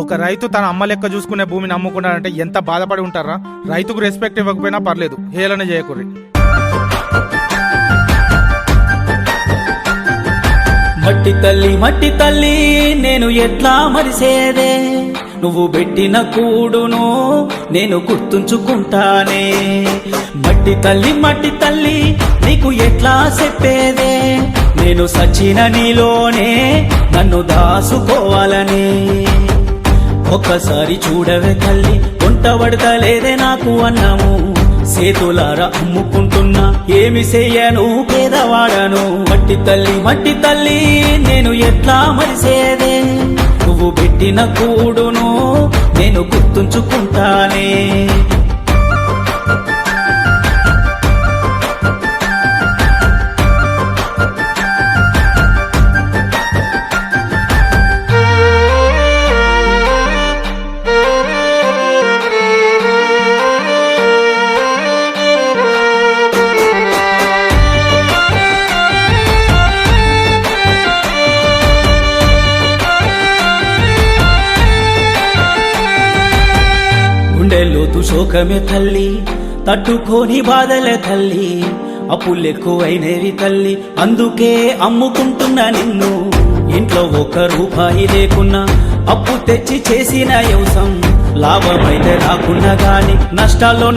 ఒక రైతు తన అమ్మ లెక్క చూసుకునే భూమిని అమ్ముకున్నాడంటే ఎంత బాధపడి ఉంటారా. రైతుకు రెస్పెక్ట్ ఇవ్వకపోయినా పర్లేదు, హేళన చేయకూరి. మట్టి తల్లి నేను ఎట్లా మరిసేదే, నువ్వు పెట్టిన కూడును నేను గుర్తుంచుకుంటానే. మట్టి తల్లి నీకు ఎట్లా చెప్పేదే, నేను సచిన నీలోనే నన్ను దాసుకోవాలని. ఒక్కసారి చూడవే తల్లి, వంట పడతలేదే నాకు అన్నము. సేతులారా అమ్ముకుంటున్నా, ఏమి చెయ్యను పేదవాడను. మట్టి తల్లి నేను ఎట్లా మరిసేదే, నువ్వు పెట్టిన కూడును నేను గుర్తుంచుకుంటానే. గుండెలోతు శోకమే తల్లి, తట్టుకోని బాధలే తల్లి. అప్పులెక్కువైనవి తల్లి, అందుకే అమ్ముకుంటున్నా నిన్ను. ఇంట్లో ఒక్క రూపాయి లేకున్నా, అప్పు తెచ్చి చేసిన వ్యవసాయం లాభమైతే రాకున్నా గాని నష్టాల్లో